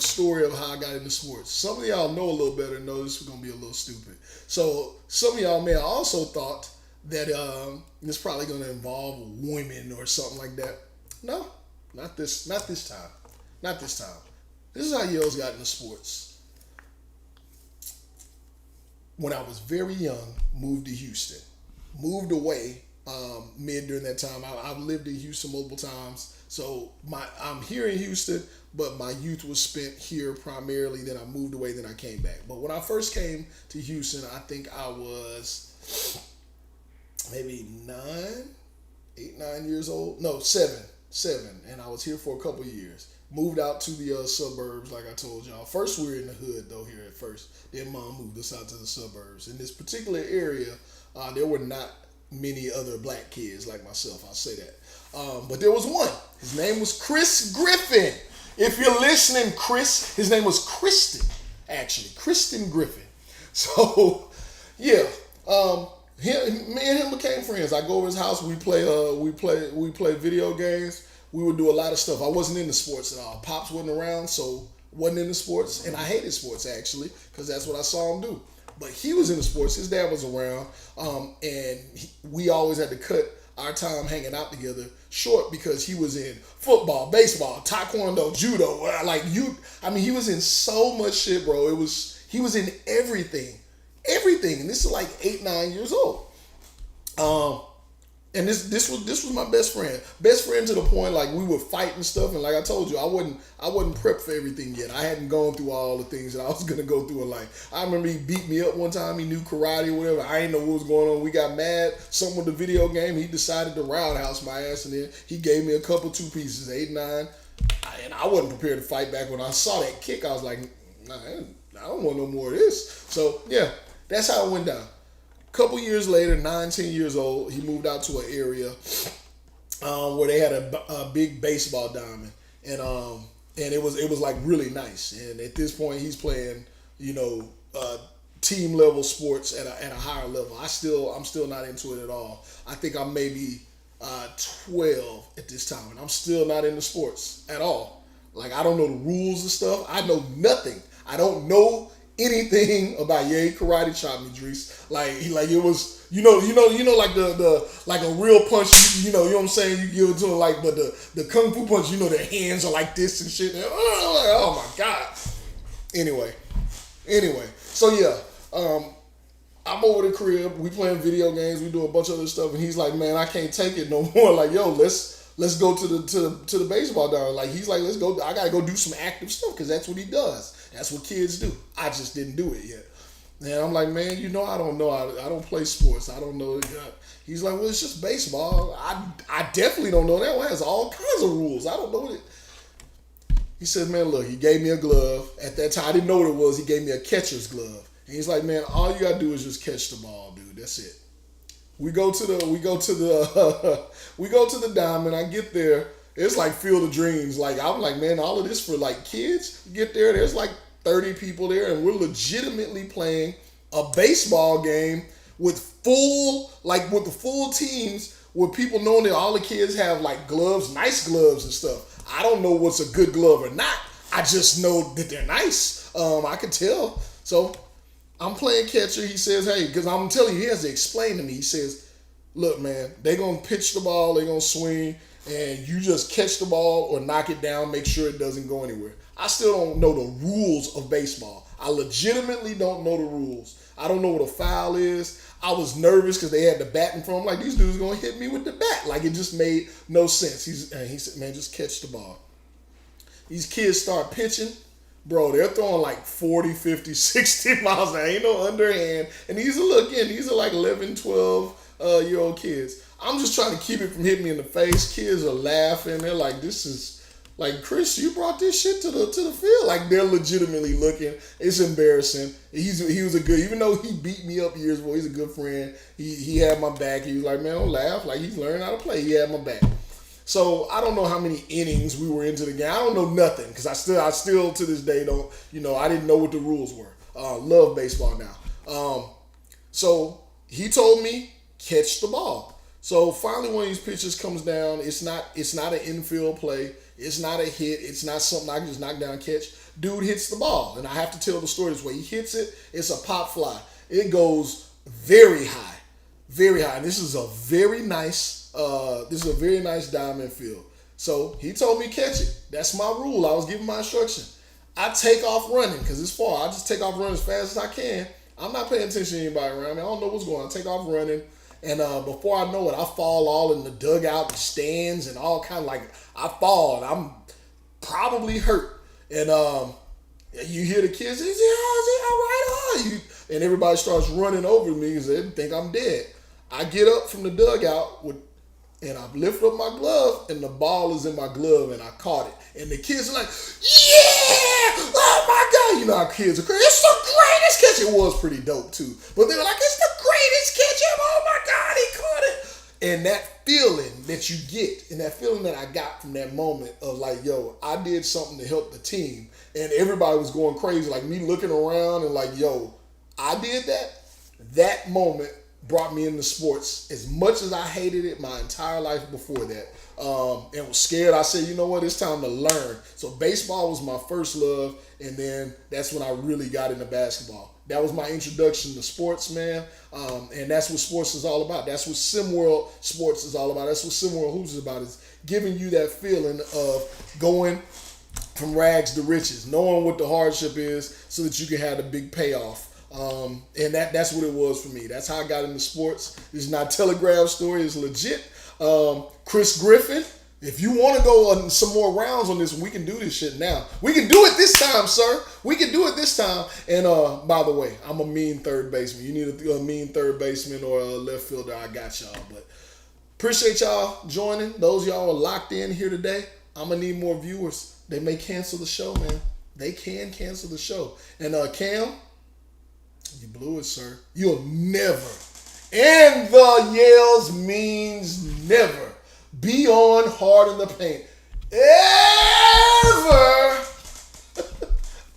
Speaker 2: story of how I got into sports. Some of y'all know a little better and know this was going to be a little stupid. So some of y'all may have also thought that it's probably going to involve women or something like that. No, not this time. Not this time. This is how Yells got into sports. When I was very young, moved to Houston. Moved away mid during that time. I've lived in Houston multiple times. So I'm here in Houston, but my youth was spent here primarily. Then I moved away, then I came back. But when I first came to Houston, I think I was maybe 9 years old. No, seven. And I was here for a couple years. Moved out to the suburbs, like I told y'all. First, we were in the hood, though, here at first. Then Mom moved us out to the suburbs. In this particular area, there were not many other black kids like myself, I'll say that. But there was one. His name was Chris Griffin. If you're listening, Chris, his name was Kristen, actually. Kristen Griffin. So, yeah. Me and him became friends. I go over his house. We play video games. We would do a lot of stuff. I wasn't into sports at all. Pops wasn't around, so wasn't into sports. And I hated sports, actually, because that's what I saw him do. But he was into sports. His dad was around, and we always had to cut our time hanging out together short because he was in football, baseball, taekwondo, judo. He was in so much shit, bro. He was in everything. And this is like 8-9 years old. And this was my best friend to the point like we would fight and stuff. And like I told you, I wasn't prepped for everything yet. I hadn't gone through all the things that I was gonna go through in life. I remember he beat me up one time. He knew karate or whatever. I didn't know what was going on. We got mad. Something with the video game. He decided to roundhouse my ass, and then he gave me a couple 2 pieces, 8-9. And I wasn't prepared to fight back. When I saw that kick, I was like, nah, I don't want no more of this. So yeah, that's how it went down. Couple years later, 9-10 years old, he moved out to an area where they had a big baseball diamond, and it was like really nice. And at this point, he's playing, team level sports at a higher level. I'm still not into it at all. I think I'm maybe 12 at this time, and I'm still not into sports at all. Like, I don't know the rules and stuff. I know nothing. I don't know anything about karate chop me, Dries. Like it was, like like a real punch. You know what I'm saying. You give it to them like, but the kung fu punch, their hands are like this and shit. Oh my god. Anyway, so yeah, I'm over the crib. We playing video games. We do a bunch of other stuff, and he's like, "Man, I can't take it no more." Like, yo, let's go to the baseball diamond. Like, he's like, "Let's go. I gotta go do some active stuff because that's what he does. That's what kids do. I just didn't do it yet." And I'm like, "Man, I don't know. I don't play sports. I don't know." He's like, "Well, it's just baseball. I definitely don't know that one. It has all kinds of rules. I don't know it." He said, "Man, look," he gave me a glove. At that time, I didn't know what it was. He gave me a catcher's glove. And he's like, "Man, all you gotta do is just catch the ball, dude. That's it." We go to the diamond. I get there. It's like Field of Dreams. Like, I'm like, man, all of this for like kids. You get there, there's like 30 people there, and we're legitimately playing a baseball game with the full teams, with people knowing that all the kids have like gloves, nice gloves and stuff. I don't know what's a good glove or not. I just know that they're nice. I can tell. So I'm playing catcher. He says, "Hey," because I'm telling you, he has to explain to me. He says, "Look, man, they're going to pitch the ball, they're going to swing, and you just catch the ball or knock it down, make sure it doesn't go anywhere." I still don't know the rules of baseball. I legitimately don't know the rules. I don't know what a foul is. I was nervous because they had the bat in front of them. Like, these dudes going to hit me with the bat. Like, it just made no sense. He said, "Man, just catch the ball." These kids start pitching. Bro, they're throwing like 40, 50, 60 miles an hour. Ain't no underhand. And these are like 11, 12-year-old kids. I'm just trying to keep it from hitting me in the face. Kids are laughing. They're like, "This is like, Chris, you brought this shit to the field." Like, they're legitimately looking. It's embarrassing. He was a good, even though he beat me up years ago, he's a good friend. He had my back. He was like, "Man, don't laugh." Like, he's learning how to play. He had my back. So I don't know how many innings we were into the game. I don't know nothing because I still to this day don't. I didn't know what the rules were. Love baseball now. So he told me catch the ball. So finally, one of these pitches comes down. It's not an infield play. It's not a hit. It's not something I can just knock down and catch. Dude hits the ball, and I have to tell the story this way. He hits it. It's a pop fly. It goes very high, very high. And this is a very nice diamond field. So he told me catch it. That's my rule. I was giving my instruction. I take off running because it's far. I just take off running as fast as I can. I'm not paying attention to anybody around me. I don't know what's going on. I take off running. And before I know it, I fall all in the dugout, the stands, and all kind of like, I fall and I'm probably hurt. And you hear the kids say, "Is he all right? And everybody starts running over me because they think I'm dead. I get up from the dugout and I lift up my glove, and the ball is in my glove, and I caught it. And the kids are like, "Yeah! Oh my God!" Our kids are crazy. "It's the greatest catch." It was pretty dope too. But they were like, "It's the greatest catch ever. Oh my God, he caught it." And that feeling that you get, and that feeling that I got from that moment of like, yo, I did something to help the team. And everybody was going crazy, like me looking around and like, yo, I did that. That moment brought me into sports. As much as I hated it my entire life before that, and was scared, I said, you know what, it's time to learn. So baseball was my first love, and then that's when I really got into basketball. That was my introduction to sports, man. And that's what sports is all about. That's what SimWorld Sports is all about. That's what SimWorld Hoops is about, is giving you that feeling of going from rags to riches, knowing what the hardship is so that you can have the big payoff. And that's what it was for me. That's how I got into sports. This is not a Telegraph story. It's legit. Chris Griffin, if you want to go on some more rounds on this, we can do this shit now. We can do it this time, sir. We can do it this time. And by the way, I'm a mean third baseman. You need a mean third baseman or a left fielder, I got y'all. But appreciate y'all joining. Those of y'all who are locked in here today, I'm going to need more viewers. They may cancel the show, man. They can cancel the show. And Cam, you blew it, sir. You'll never, and the yells means never, be on hard in the paint ever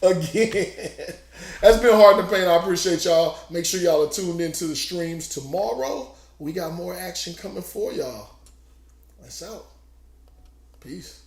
Speaker 2: again. That's been Hard to Paint. I appreciate y'all. Make sure y'all are tuned into the streams tomorrow. We got more action coming for y'all. That's out. Peace.